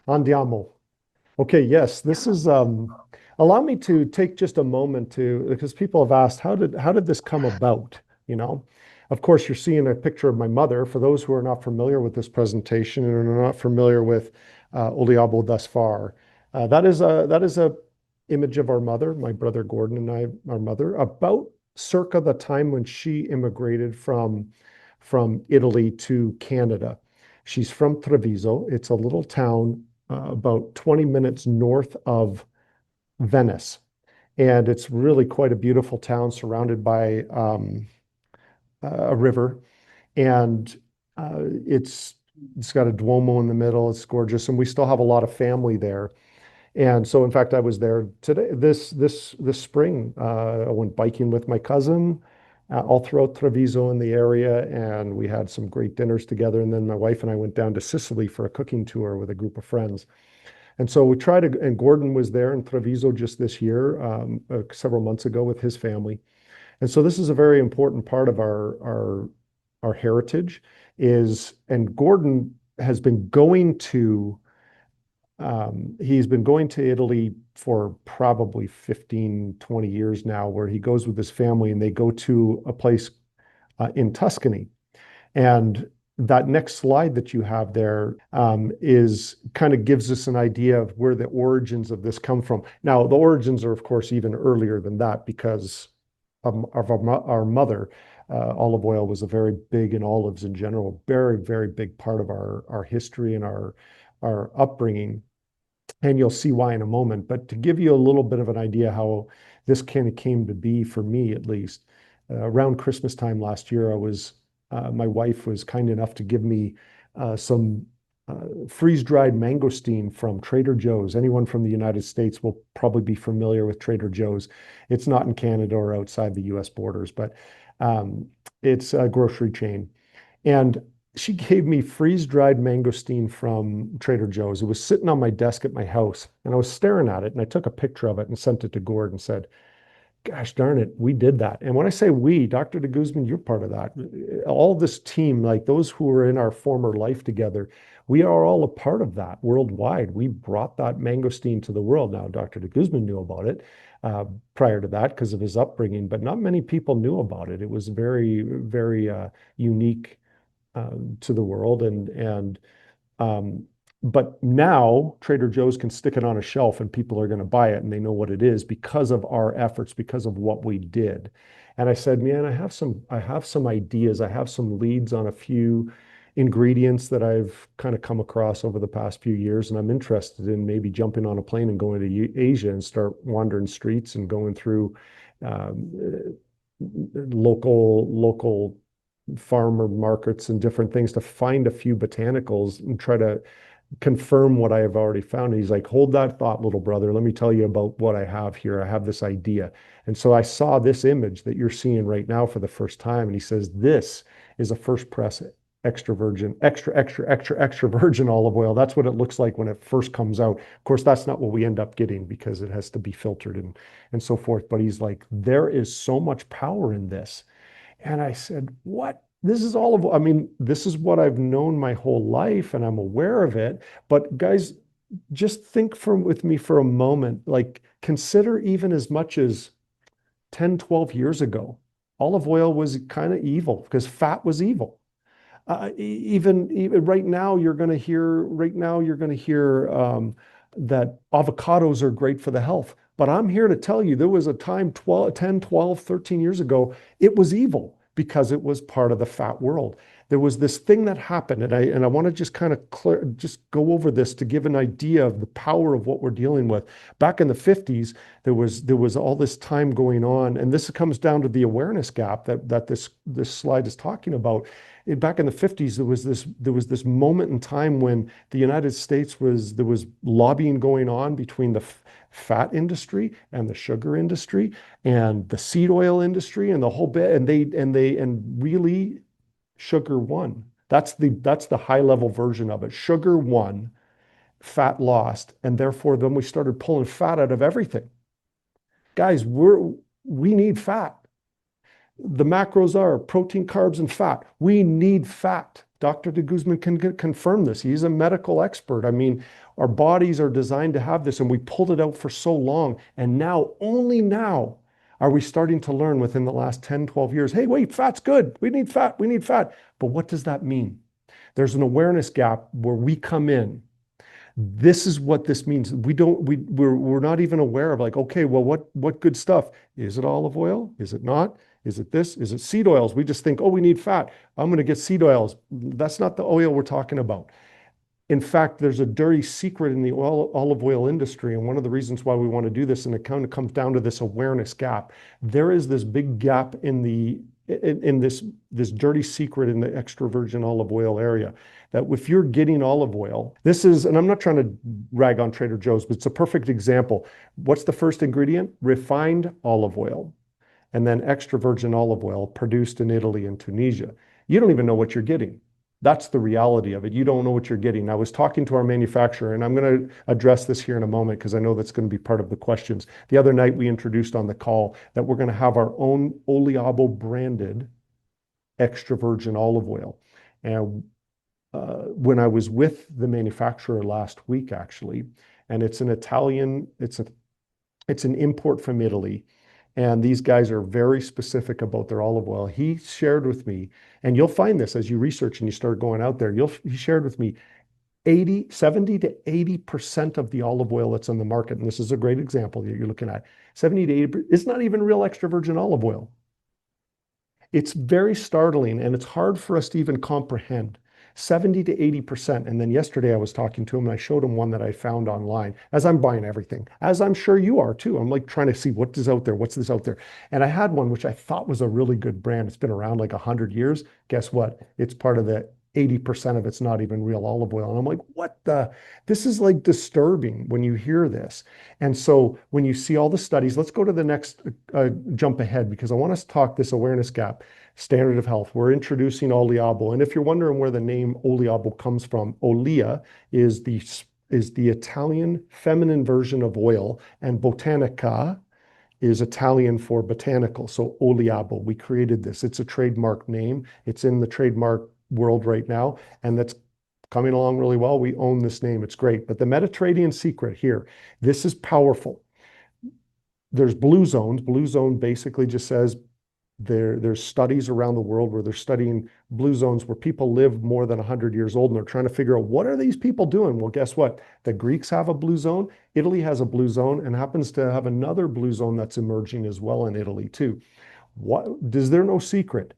Andiamo. Okay, yes, this is allow me to take just a moment to because people have asked how did this come about, you know? Of course, you're seeing a picture of my mother. For those who are not familiar with this presentation and are not familiar with Oliabo thus far, that is a image of our mother, my brother Gordon and I, our mother, about circa the time when she immigrated from Italy to Canada. She's from Treviso. It's a little town about 20 minutes north of Venice. And it's really quite a beautiful town surrounded by a river. And it's got a Duomo in the middle. It's gorgeous. And we still have a lot of family there. And so, in fact, I was there today, this spring. I went biking with my cousin all throughout Treviso in the area, and we had some great dinners together. And then my wife and I went down to Sicily for a cooking tour with a group of friends. And so we tried to, and Gordon was there in Treviso just this year, several months ago with his family. And so this is a very important part of our heritage is, and Gordon has been going to he's been going to Italy for probably 15, 20 years now, where he goes with his family and they go to a place in Tuscany. And that next slide that you have there is kind of gives us an idea of where the origins of this come from. Now, the origins are, of course, even earlier than that because of our mother. Olive oil was a very big, and olives in general, very, very big part of our history and our upbringing. And you'll see why in a moment. But to give you a little bit of an idea how this kind of came to be for me, at least, around Christmas time last year, my wife was kind enough to give me some freeze-dried mangosteen from Trader Joe's. Anyone from the United States will probably be familiar with Trader Joe's. It's not in Canada or outside the US borders, but it's a grocery chain. And she gave me freeze-dried mangosteen from Trader Joe's. It was sitting on my desk at my house, and I was staring at it, and I took a picture of it and sent it to Gord and said, gosh darn it, we did that. And when I say we, Dr. de Guzman, you're part of that. All this team, like those who were in our former life together, we are all a part of that worldwide. We brought that mangosteen to the world. Now, Dr. de Guzman knew about it prior to that because of his upbringing, but not many people knew about it. It was very, very unique to the world. But now Trader Joe's can stick it on a shelf and people are going to buy it and they know what it is because of our efforts, because of what we did. And I said, man, I have some ideas. I have some leads on a few ingredients that I've kind of come across over the past few years. And I'm interested in maybe jumping on a plane and going to Asia and start wandering streets and going through local farmer markets and different things to find a few botanicals and try to confirm what I have already found. And he's like, hold that thought, little brother. Let me tell you about what I have here. I have this idea. And so I saw this image that you're seeing right now for the first time. And he says, this is a first press extra virgin, extra virgin olive oil. That's what it looks like when it first comes out. Of course, that's not what we end up getting because it has to be filtered and so forth. But he's like, there is so much power in this. And I said, what? This is I mean, this is what I've known my whole life and I'm aware of it. But guys, just think with me for a moment, like consider even as much as 10, 12 years ago, olive oil was kind of evil because fat was evil. Even right now, you're going to hear that avocados are great for the health. But I'm here to tell you, there was a time 10, 12, 13 years ago, it was evil because it was part of the fat world. There was this thing that happened, and I want to just kind of just go over this to give an idea of the power of what we're dealing with. Back in the 50s, there was all this time going on, and this comes down to the awareness gap that this slide is talking about. Back in the 50s, there was this moment in time when the United States there was lobbying going on between the fat industry and the sugar industry and the seed oil industry and the whole bit, and really sugar won. That's the high level version of it. Sugar won, fat lost, and therefore then we started pulling fat out of everything. Guys, we need fat. The macros are protein, carbs, and fat. We need fat. Dr. de Guzman can confirm this. He's a medical expert. I mean, our bodies are designed to have this, and we pulled it out for so long. And now, only now, are we starting to learn within the last 10, 12 years, hey, wait, fat's good. We need fat. We need fat. But what does that mean? There's an awareness gap where we come in. This is what this means. We're not even aware of like, okay, well, what good stuff? Is it olive oil? Is it not? Is it this? Is it seed oils? We just think, oh, we need fat. I'm going to get seed oils. That's not the oil we're talking about. In fact, there's a dirty secret in the olive oil industry. And one of the reasons why we want to do this, and it kind of comes down to this awareness gap. There is this big gap in this dirty secret in the extra virgin olive oil area, that if you're getting olive oil, this is, and I'm not trying to rag on Trader Joe's, but it's a perfect example. What's the first ingredient? Refined olive oil, and then extra virgin olive oil produced in Italy and Tunisia. You don't even know what you're getting. That's the reality of it. You don't know what you're getting. I was talking to our manufacturer, and I'm going to address this here in a moment because I know that's going to be part of the questions. The other night we introduced on the call that we're going to have our own Oliabo branded extra virgin olive oil. And when I was with the manufacturer last week, actually, and it's an Italian, it's an import from Italy. And these guys are very specific about their olive oil. He shared with me, and you'll find this as you research and you start going out there, he shared with me 70 to 80% of the olive oil that's on the market, and this is a great example that you're looking at, 70 to 80, it's not even real extra virgin olive oil. It's very startling, and it's hard for us to even comprehend. 70 to 80%. And then yesterday I was talking to him and I showed him one that I found online as I'm buying everything, as I'm sure you are too. I'm like trying to see what is out there, what's this out there. And I had one which I thought was a really good brand. It's been around like 100 years. Guess what? It's part of the 80% of it's not even real olive oil. And I'm like, what the? This is like disturbing when you hear this. And so when you see all the studies, let's go to the next jump ahead, because I want us to talk this awareness gap. Standard of health. We're introducing Oliabo. And if you're wondering where the name Oliabo comes from, Olia is the Italian feminine version of oil, and botanica is Italian for botanical. So Oliabo, we created this. It's a trademark name. It's in the trademark world right now, and that's coming along really well. We own this name. It's great. But the Mediterranean secret here, this is powerful. There's blue zones. Blue zone basically just says there's studies around the world where they're studying blue zones where people live more than 100 years old, and they're trying to figure out what are these people doing. Well, guess what? The Greeks have a blue zone. Italy has a blue zone and happens to have another blue zone that's emerging as well in Italy too. What is there no secret?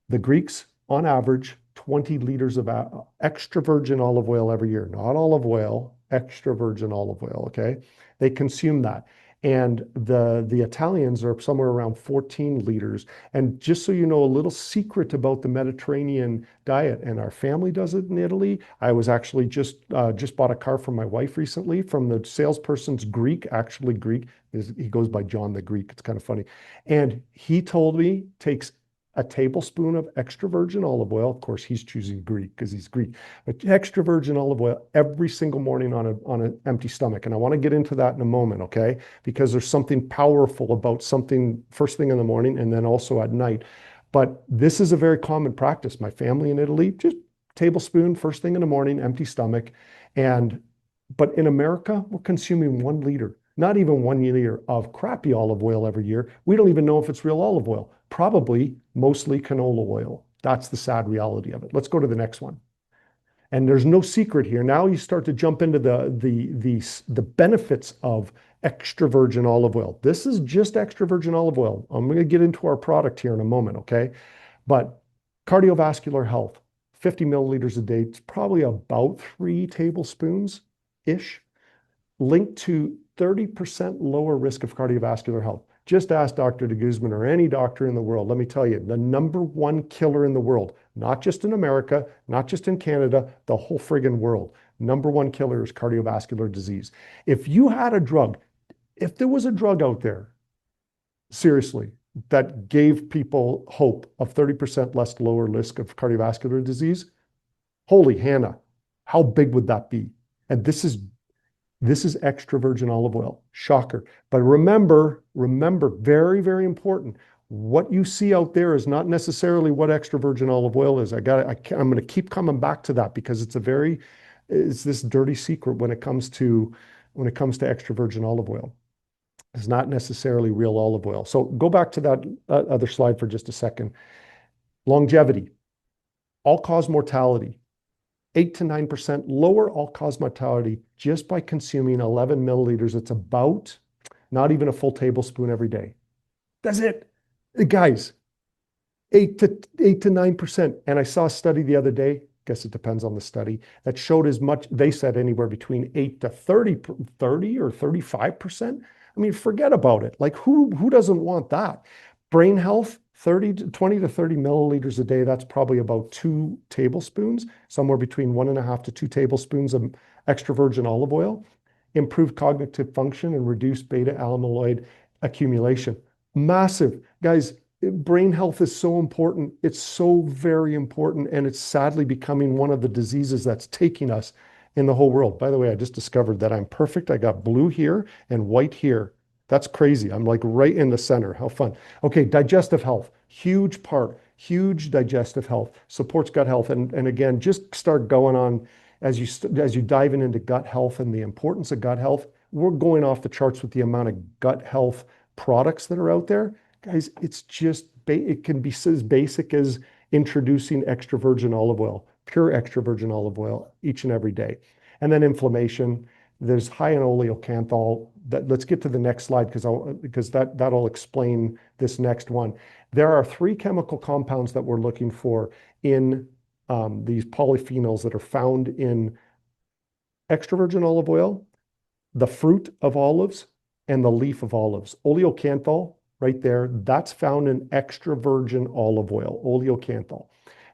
The Greeks, on average, 20 liters of extra virgin olive oil every year, not olive oil, extra virgin olive oil, okay? They consume that. And the Italians are somewhere around 14 liters. And just so you know, a little secret about the Mediterranean diet, and our family does it in Italy. I was actually just bought a car for my wife recently from the salesperson's Greek, actually Greek. He goes by John the Greek. It's kind of funny. And he told me takes a tablespoon of extra virgin olive oil. Of course, he's choosing Greek because he's Greek. But extra virgin olive oil every single morning on an empty stomach. And I want to get into that in a moment, okay? Because there's something powerful about something first thing in the morning and then also at night. But this is a very common practice. My family in Italy, just tablespoon first thing in the morning, empty stomach. But in America, we're consuming 1 liter. Not even 1 liter of crappy olive oil every year. We don't even know if it's real olive oil. Probably mostly canola oil. That's the sad reality of it. Let's go to the next one. And there's no secret here. Now you start to jump into the benefits of extra virgin olive oil. This is just extra virgin olive oil. I'm going to get into our product here in a moment, okay? But cardiovascular health, 50 milliliters a day. It's probably about 3 tablespoons-ish, linked to 30% lower risk of cardiovascular health. Just ask Dr. de Guzman or any doctor in the world. Let me tell you, the #1 killer in the world, not just in America, not just in Canada, the whole friggin' world. #1 killer is cardiovascular disease. If you had a drug, if there was a drug out there, seriously, that gave people hope of 30% less lower risk of cardiovascular disease, holy Hannah, how big would that be? And this is extra virgin olive oil. Shocker. But remember, very, very important. What you see out there is not necessarily what extra virgin olive oil is. I'm going to keep coming back to that because it's this dirty secret when it comes to extra virgin olive oil. It's not necessarily real olive oil. So go back to that other slide for just a second. Longevity, all-cause mortality, 8 to 9% lower all-cause mortality just by consuming 11 milliliters. It's about not even a full tablespoon every day. That's it. Guys, 8 to 9%. And I saw a study the other day, guess it depends on the study, that showed as much, they said anywhere between 8 to 30 or 35%. I mean, forget about it. Like who doesn't want that? Brain health, 20 to 30 milliliters a day. That's probably about 2 tablespoons, somewhere between 1.5 to 2 tablespoons of extra virgin olive oil. Improved cognitive function and reduced beta amyloid accumulation. Massive. Guys, brain health is so important. It's so very important. And it's sadly becoming one of the diseases that's taking us in the whole world. By the way, I just discovered that I'm perfect. I got blue here and white here. That's crazy. I'm like right in the center. How fun. Okay, digestive health, huge part, huge digestive health, supports gut health. And again, just start going on as you dive into gut health and the importance of gut health. We're going off the charts with the amount of gut health products that are out there. Guys, it's just, it can be as basic as introducing extra virgin olive oil, pure extra virgin olive oil each and every day. And then inflammation, there's high in oleocanthal. Let's get to the next slide because that'll explain this next one. There are 3 chemical compounds that we're looking for in these polyphenols that are found in extra virgin olive oil, the fruit of olives, and the leaf of olives. Oleocanthal, right there, that's found in extra virgin olive oil, oleocanthal.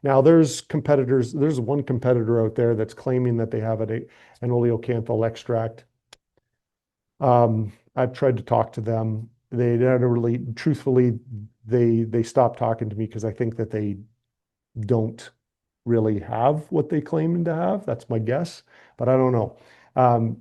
Now, there's one competitor out there that's claiming that they have an oleocanthal extract. I've tried to talk to them. They never really, truthfully, they stopped talking to me because I think that they don't really have what they claim to have. That's my guess, but I don't know.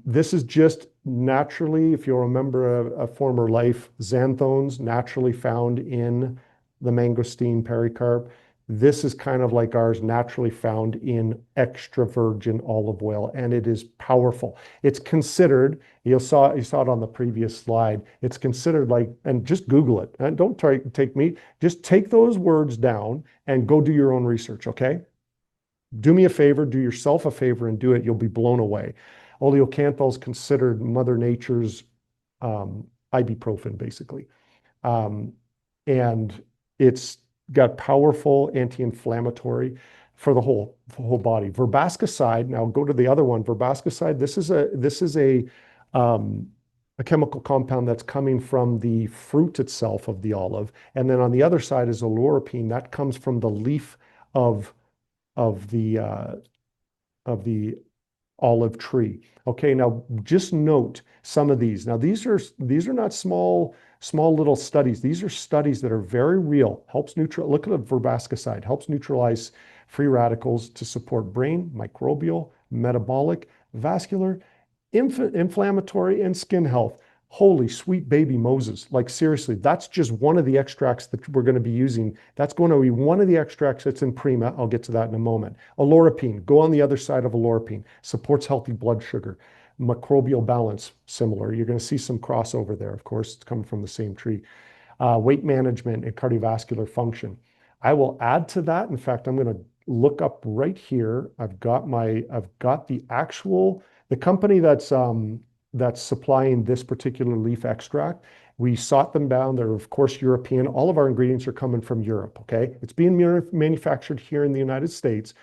This is just naturally, if you'll remember a former life, xanthones naturally found in the mangosteen pericarp. This is kind of like ours, naturally found in extra virgin olive oil, and it is powerful. It's considered, you saw it on the previous slide, it's considered like, and just Google it, and don't take me, just take those words down and go do your own research, okay? Do me a favor, do yourself a favor and do it. You'll be blown away. Oleocanthal is considered Mother Nature's ibuprofen, basically. And it's got powerful anti-inflammatory for the whole body. Verbascicide, now go to the other one. Verbascicide, this is a chemical compound that's coming from the fruit itself of the olive. And then on the other side is oleuropein. That comes from the leaf of the olive tree. Okay, now just note some of these. Now these are not small little studies. These are studies that are very real. Look at the verbascicide, helps neutralize free radicals to support brain, microbial, metabolic, vascular, inflammatory, and skin health. Holy sweet baby Moses. Like seriously, that's just one of the extracts that we're going to be using. That's going to be one of the extracts that's in Prima. I'll get to that in a moment. Oleuropein, go on the other side of oleuropein. Supports healthy blood sugar. Microbial balance, similar. You're going to see some crossover there, of course. It's coming from the same tree. Weight management and cardiovascular function. I will add to that. In fact, I'm going to look up right here. I've got the company that's supplying this particular leaf extract. We sought them down. They're, of course, European. All of our ingredients are coming from Europe, okay? It's being manufactured here in the United States.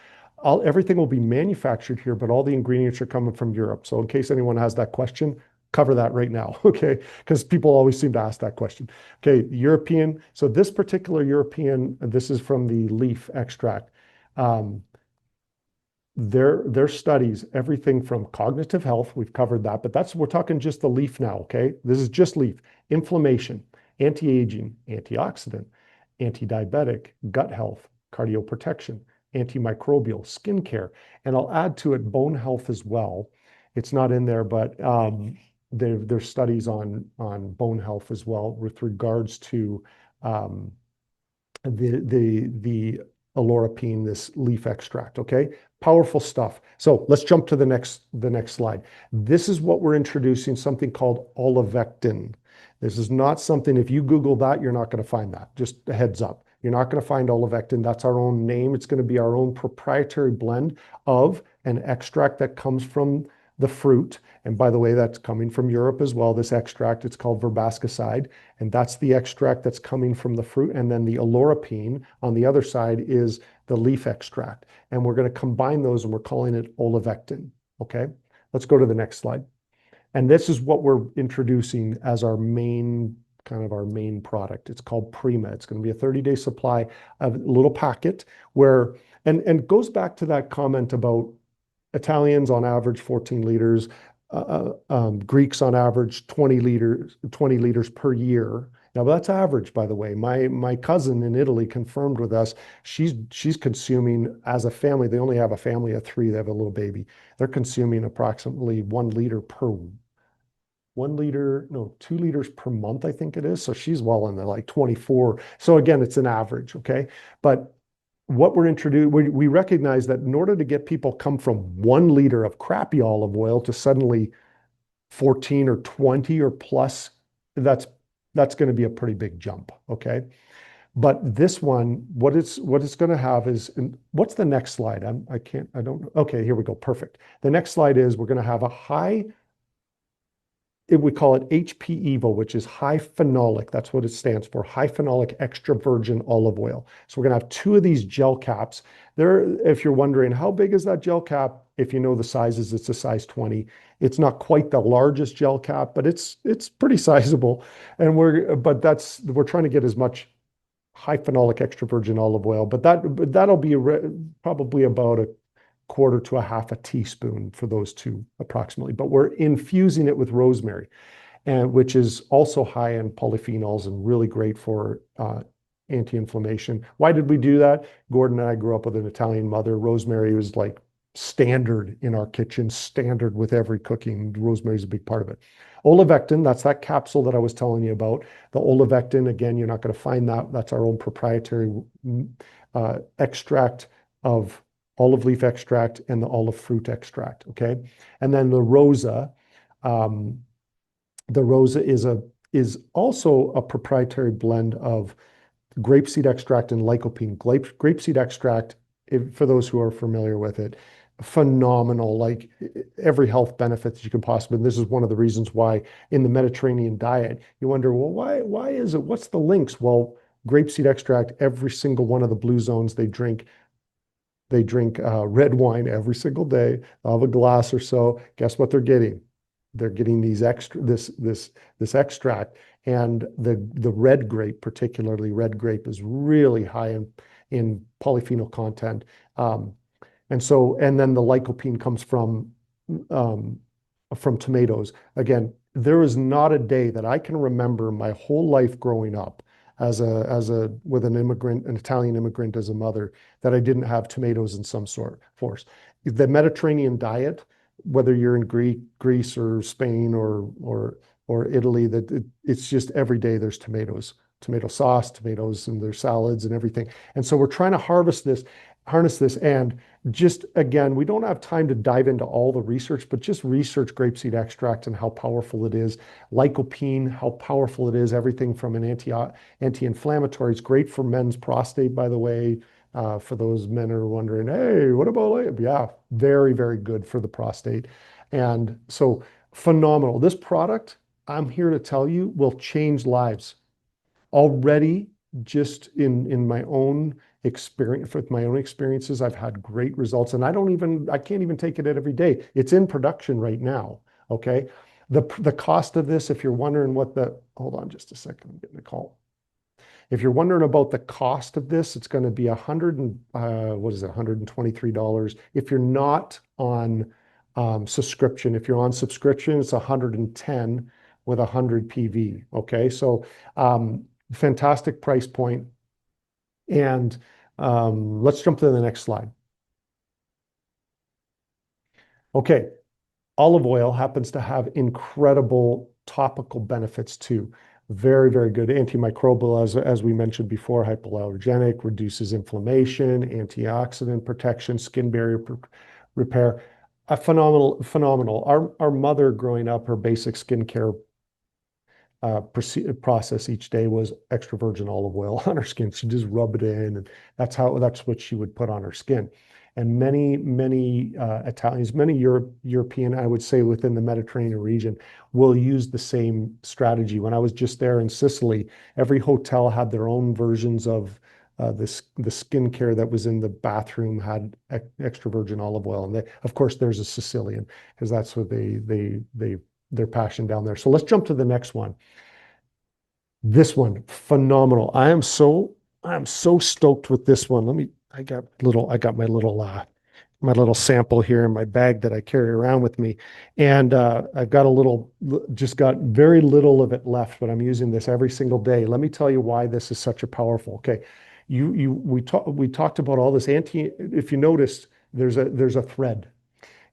Everything will be manufactured here, but all the ingredients are coming from Europe. So in case anyone has that question, cover that right now, okay? Because people always seem to ask that question. Okay, European. So this particular European, this is from the leaf extract. Their studies, everything from cognitive health, we've covered that, but we're talking just the leaf now, okay? This is just leaf. Inflammation, anti-aging, antioxidant, anti-diabetic, gut health, cardioprotection, antimicrobial, skincare, and I'll add to it bone health as well. It's not in there, but there's studies on bone health as well with regards to the olorapine, this leaf extract. Okay, powerful stuff. So let's jump to the next slide. This is what we're introducing, something called olivectin. This is not something, if you Google that, you're not going to find that. Just a heads up. You're not going to find olivectin. That's our own name. It's going to be our own proprietary blend of an extract that comes from the fruit. And by the way, that's coming from Europe as well. This extract, it's called verbascicide, and that's the extract that's coming from the fruit. And then the olorapine on the other side is the leaf extract. And we're going to combine those and we're calling it olivectin. Okay, let's go to the next slide. And this is what we're introducing as our main product. It's called Prima. It's going to be a 30-day supply of a little packet where, and it goes back to that comment about Italians on average 14 liters, Greeks on average 20 liters per year. Now that's average, by the way. My cousin in Italy confirmed with us. She's consuming as a family. They only have a family of 3. They have a little baby. They're consuming approximately 1 liter per 2 liters per month, I think it is. So she's well in the like 24. So again, it's an average, okay? But what we're introducing, we recognize that in order to get people come from 1 liter of crappy olive oil to suddenly 14 or 20 or plus, that's going to be a pretty big jump, okay? But this one, what it's going to have is, what's the next slide? I don't know. Okay, here we go. Perfect. The next slide is we're going to have a high, we call it HP Evo, which is high phenolic. That's what it stands for, high phenolic extra virgin olive oil. So we're going to have 2 of these gel caps. If you're wondering, how big is that gel cap? If you know the sizes, it's a size 20. It's not quite the largest gel cap, but it's pretty sizable. And we're trying to get as much high phenolic extra virgin olive oil, but that'll be probably about a quarter to a half a teaspoon for those 2 approximately. But we're infusing it with rosemary, and which is also high in polyphenols and really great for anti-inflammation. Why did we do that? Gordon and I grew up with an Italian mother. Rosemary was like standard in our kitchen, standard with every cooking. Rosemary is a big part of it. Olivectin, that's that capsule that I was telling you about. The olivectin, again, you're not going to find that. That's our own proprietary extract of olive leaf extract and the olive fruit extract, okay? And then the Rosa is also a proprietary blend of grapeseed extract and lycopene. Grapeseed extract, for those who are familiar with it, phenomenal, like every health benefit that you can possibly. And this is one of the reasons why in the Mediterranean diet, you wonder, well, why is it? What's the links? Well, grapeseed extract, every single one of the blue zones they drink red wine every single day, of a glass or so. Guess what they're getting? They're getting this extract, and the red grape, particularly red grape, is really high in polyphenol content. And then the lycopene comes from tomatoes. Again, there is not a day that I can remember my whole life growing up with an Italian immigrant as a mother, that I didn't have tomatoes in some sort force. The Mediterranean diet, whether you're in Greece or Spain or Italy, it's just every day there's tomatoes, tomato sauce, tomatoes, and there's salads and everything. And so we're trying to harness this, and just again, we don't have time to dive into all the research, but just research grapeseed extract and how powerful it is. Lycopene, how powerful it is. Everything from an anti-inflammatory. It's great for men's prostate, by the way. For those men who are wondering, hey, what about? Yeah, very, very good for the prostate. And so phenomenal. This product, I'm here to tell you, will change lives. Already, just in my own experience, with my own experiences, I've had great results, and I can't even take it every day. It's in production right now. Okay. The cost of this, if you're wondering hold on just a second, I'm getting a call. If you're wondering about the cost of this, it's going to be $123. If you're not on subscription, if you're on subscription, it's $110 with 100 PV. Okay. So, fantastic price point. And let's jump to the next slide. Okay, olive oil happens to have incredible topical benefits too. Very, very good antimicrobial, as we mentioned before, hypoallergenic, reduces inflammation, antioxidant protection, skin barrier repair. Phenomenal, phenomenal. Our mother growing up, her basic skincare process each day was extra virgin olive oil on her skin. She just rub it in, and that's what she would put on her skin. And many Italians, many European, I would say within the Mediterranean region, will use the same strategy. When I was just there in Sicily, every hotel had their own versions of the skincare that was in the bathroom had extra virgin olive oil. And of course, there's a Sicilian because that's what their passion down there. So let's jump to the next one. This one, phenomenal. I am so stoked with this one. I got my little sample here in my bag that I carry around with me. And I've got just got very little of it left, but I'm using this every single day. Let me tell you why this is such a powerful. Okay. We talked about all this if you noticed, there's a thread,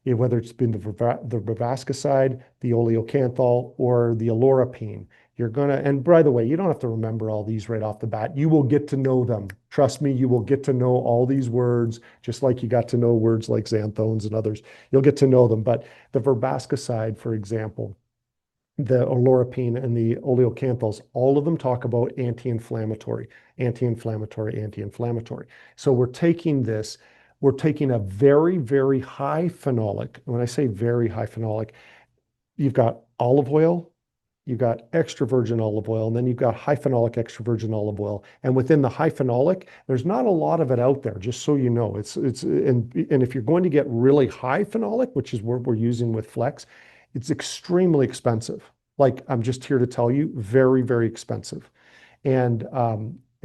whether it's been the Bavascicide, the oleocanthal, or the Olorapine. And by the way, you don't have to remember all these right off the bat. You will get to know them. Trust me, you will get to know all these words, just like you got to know words like xanthones and others. You'll get to know them. But the Verbascicide, for example, the Olorapine and the oleocanthals, all of them talk about anti-inflammatory, anti-inflammatory, anti-inflammatory. So we're taking a very, very high phenolic. When I say very high phenolic, you've got olive oil, you've got extra virgin olive oil, and then you've got high phenolic extra virgin olive oil. And within the high phenolic, there's not a lot of it out there, just so you know. And if you're going to get really high phenolic, which is what we're using with Flex, it's extremely expensive. Like, I'm just here to tell you, very, very expensive. And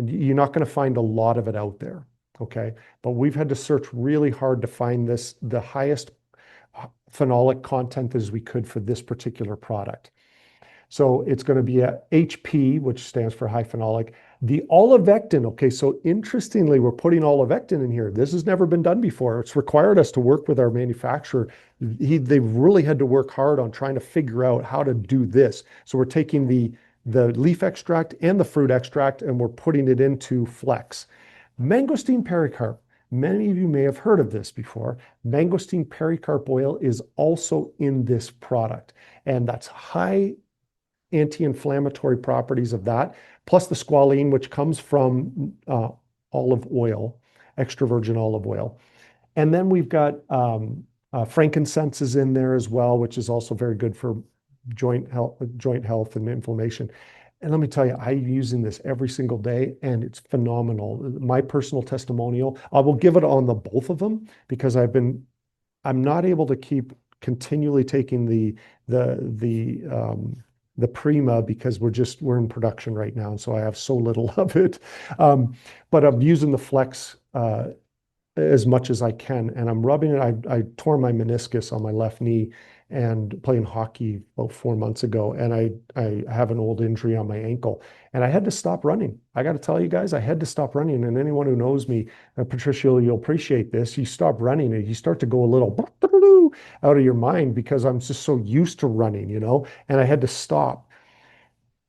you're not going to find a lot of it out there. Okay. But we've had to search really hard to find the highest phenolic content as we could for this particular product. So it's going to be a HP, which stands for high phenolic. The olivectin, okay, so interestingly, we're putting olivectin in here. This has never been done before. It's required us to work with our manufacturer. They've really had to work hard on trying to figure out how to do this. So we're taking the leaf extract and the fruit extract, and we're putting it into Flex. Mangosteen pericarp. Many of you may have heard of this before. Mangosteen pericarp oil is also in this product, and that's high anti-inflammatory properties of that, plus the squalene, which comes from olive oil, extra virgin olive oil. And then we've got frankincense is in there as well, which is also very good for joint health and inflammation. And let me tell you, I'm using this every single day, and it's phenomenal. My personal testimonial, I will give it on the both of them because I'm not able to keep continually taking the Prima because we're in production right now, and so I have so little of it. But I'm using the Flex as much as I can, and I'm rubbing it. I tore my meniscus on my left knee and playing hockey about 4 months ago, and I have an old injury on my ankle, and I had to stop running. I got to tell you guys, I had to stop running. And anyone who knows me, Patricia, you'll appreciate this. You stop running and you start to go a little out of your mind because I'm just so used to running, and I had to stop.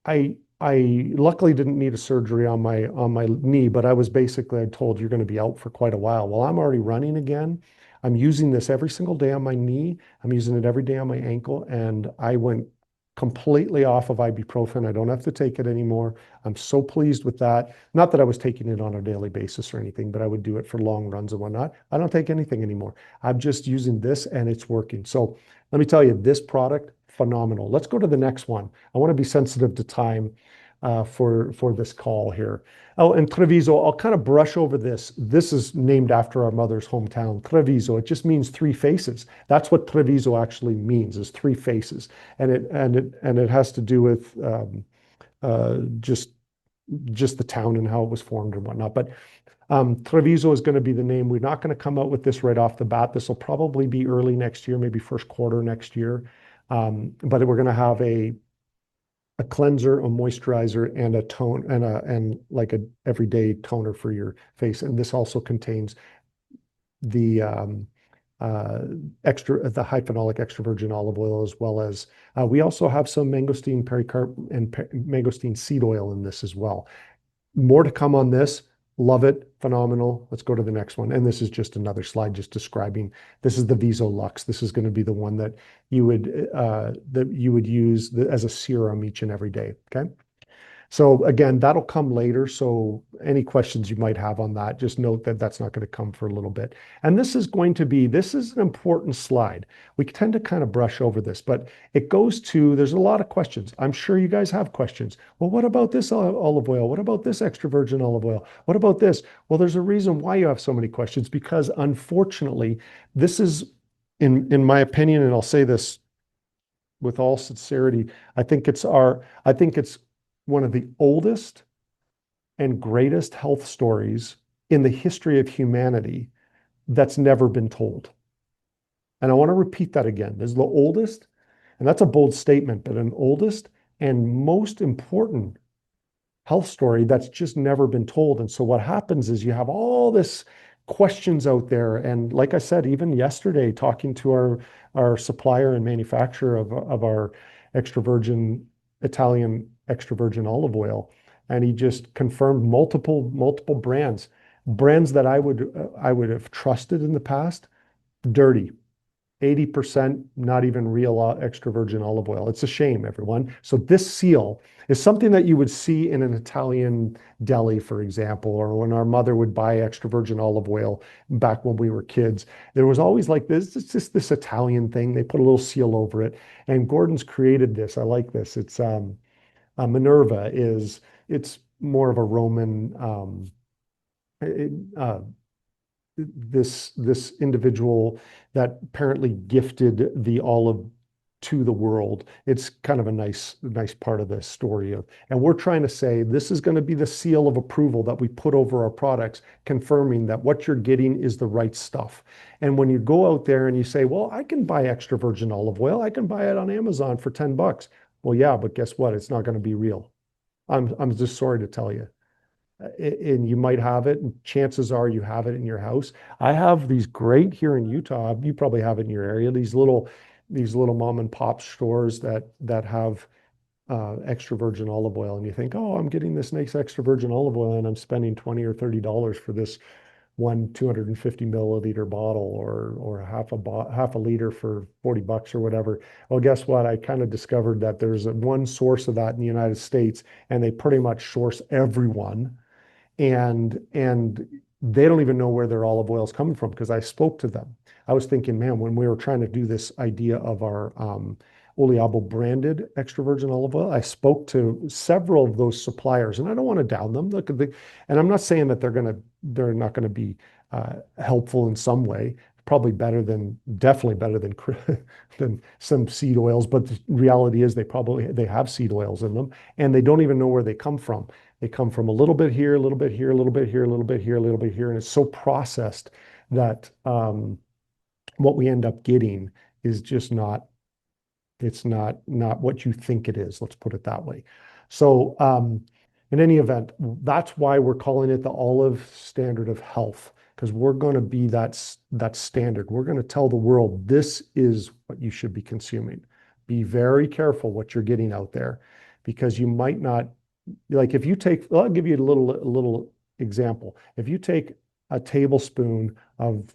I luckily didn't need a surgery on my knee, but I was basically told you're going to be out for quite a while. Well, I'm already running again. I'm using this every single day on my knee. I'm using it every day on my ankle, and I went completely off of ibuprofen. I don't have to take it anymore. I'm so pleased with that. Not that I was taking it on a daily basis or anything, but I would do it for long runs and whatnot. I don't take anything anymore. I'm just using this, and it's working. So let me tell you, this product, phenomenal. Let's go to the next one. I want to be sensitive to time for this call here. Oh, and Treviso, I'll kind of brush over this. This is named after our mother's hometown, Treviso. It just means three faces. That's what Treviso actually means, is three faces. And it has to do with just the town and how it was formed and whatnot. But Treviso is going to be the name. We're not going to come out with this right off the bat. This will probably be early next year, maybe first quarter next year. But we're going to have a cleanser, a moisturizer, and a tone, and like a everyday toner for your face. And this also contains the the high phenolic extra virgin olive oil, as well as we also have some mangosteen pericarp and mangosteen seed oil in this as well. More to come on this. Love it. Phenomenal. Let's go to the next one. And this is just another slide just describing, this is the Visolux. This is going to be the one that you would use as a serum each and every day. Okay. So again, that'll come later. So any questions you might have on that, just note that that's not going to come for a little bit. And this is an important slide. We tend to kind of brush over this, but it goes to, there's a lot of questions. I'm sure you guys have questions. Well, what about this olive oil? What about this extra virgin olive oil? What about this? Well, there's a reason why you have so many questions, because unfortunately, this is, in my opinion, and I'll say this with all sincerity, I think it's one of the oldest and greatest health stories in the history of humanity that's never been told. And I want to repeat that again. This is the oldest, and that's a bold statement, but an oldest and most important health story that's just never been told. And so what happens is you have all this questions out there. And like I said, even yesterday, talking to our supplier and manufacturer of our extra virgin Italian extra virgin olive oil, and he just confirmed multiple brands that I would have trusted in the past, dirty. 80% not even real extra virgin olive oil. It's a shame, everyone. So this seal is something that you would see in an Italian deli, for example, or when our mother would buy extra virgin olive oil back when we were kids. There was always like this, it's just this Italian thing. They put a little seal over it. And Gordon's created this. I like this. It's Minerva it's more of a Roman, this individual that apparently gifted the olive to the world. It's kind of a nice part of the story and we're trying to say this is going to be the seal of approval that we put over our products, confirming that what you're getting is the right stuff. And when you go out there and you say, well, I can buy extra virgin olive oil, I can buy it on Amazon for $10. Well, yeah, but guess what? It's not going to be real. I'm just sorry to tell you. And you might have it, and chances are you have it in your house. I have these great here in Utah. You probably have it in your area. These little mom and pop stores that have extra virgin olive oil, and you think, oh, I'm getting this nice extra virgin olive oil, and I'm spending $20 or $30 for this one 250 milliliter bottle, or half a liter for $40 or whatever. Well, guess what? I kind of discovered that there's one source of that in the United States, and they pretty much source everyone. And they don't even know where their olive oil is coming from, because I spoke to them. I was thinking, man, when we were trying to do this idea of our Oliabo branded extra virgin olive oil, I spoke to several of those suppliers, and I don't want to down them. Look, and I'm not saying that they're not going to be helpful in some way. Definitely better than some seed oils. But the reality is they have seed oils in them, and they don't even know where they come from. They come from a little bit here, a little bit here, a little bit here, a little bit here, a little bit here, and it's so processed that what we end up getting is just not. It's not what you think it is. Let's put it that way. So in any event, that's why we're calling it the olive standard of health, because we're going to be that standard. We're going to tell the world this is what you should be consuming. Be very careful what you're getting out there, because you might not, like if you take, I'll give you a little example. If you take a tablespoon of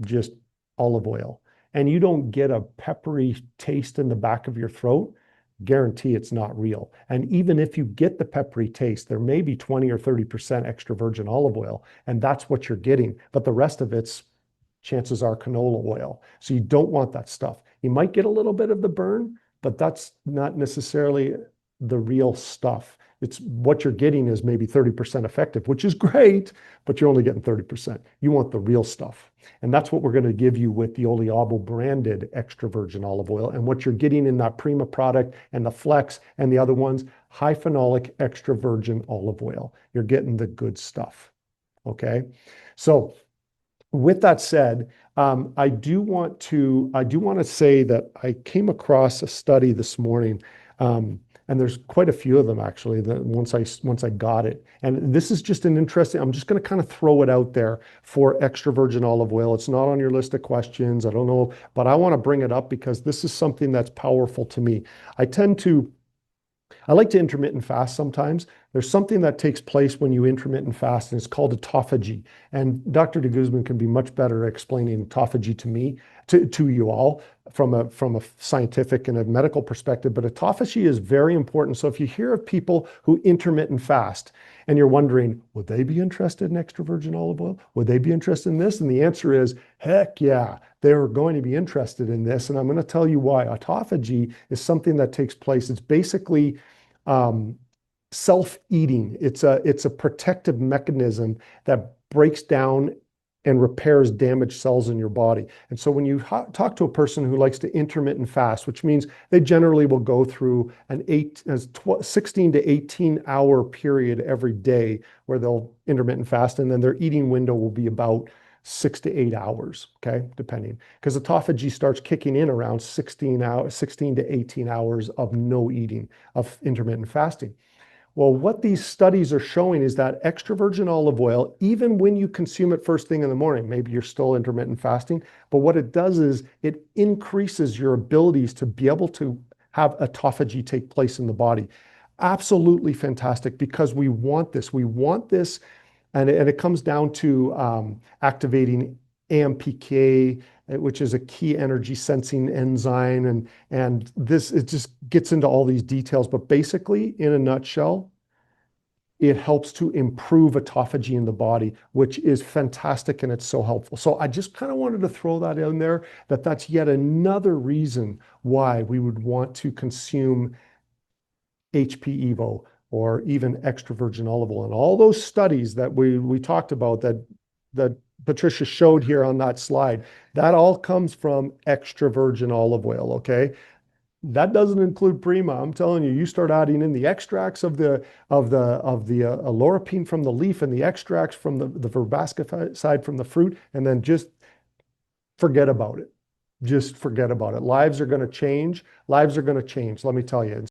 just olive oil and you don't get a peppery taste in the back of your throat, guarantee it's not real. And even if you get the peppery taste, there may be 20 or 30% extra virgin olive oil, and that's what you're getting. But the rest of it's, chances are, canola oil. So you don't want that stuff. You might get a little bit of the burn, but that's not necessarily the real stuff. It's what you're getting is maybe 30% effective, which is great, but you're only getting 30%. You want the real stuff. And that's what we're going to give you with the Oliabo branded extra virgin olive oil. And what you're getting in that Prima product and the Flex and the other ones, high phenolic extra virgin olive oil. You're getting the good stuff. Okay. So with that said, I do want to say that I came across a study this morning. And there's quite a few of them actually that once I got it. And this is just an interesting, I'm just going to kind of throw it out there for extra virgin olive oil. It's not on your list of questions. I don't know, but I want to bring it up because this is something that's powerful to me. I like to intermittent fast sometimes. There's something that takes place when you intermittent fast, and it's called autophagy. And Dr. de Guzman can be much better at explaining autophagy to me, to you all, from a scientific and a medical perspective. But autophagy is very important. So if you hear of people who intermittent fast and you're wondering, would they be interested in extra virgin olive oil? Would they be interested in this? And the answer is, heck yeah, they're going to be interested in this. And I'm going to tell you why. Autophagy is something that takes place. It's basically self-eating. It's a protective mechanism that breaks down and repairs damaged cells in your body. And so when you talk to a person who likes to intermittent fast, which means they generally will go through an 16 to 18 hour period every day where they'll intermittent fast, and then their eating window will be about 6 to 8 hours, okay, depending, because autophagy starts kicking in around 16 to 18 hours of no eating, of intermittent fasting. Well, what these studies are showing is that extra virgin olive oil, even when you consume it first thing in the morning, maybe you're still intermittent fasting, but what it does is it increases your abilities to be able to have autophagy take place in the body. Absolutely fantastic, because we want this. We want this, and it comes down to activating AMPK, which is a key energy sensing enzyme. And this, it just gets into all these details. But basically, in a nutshell, it helps to improve autophagy in the body, which is fantastic, and it's so helpful. So I just kind of wanted to throw that in there, that's yet another reason why we would want to consume HP Evo or even extra virgin olive oil. And all those studies that we talked about that Patricia showed here on that slide, that all comes from extra virgin olive oil, okay? That doesn't include Prima. I'm telling you, you start adding in the extracts of the lauropene from the leaf and the extracts from the verbascicide from the fruit, and then just forget about it. Just forget about it. Lives are going to change. Lives are going to change, let me tell you.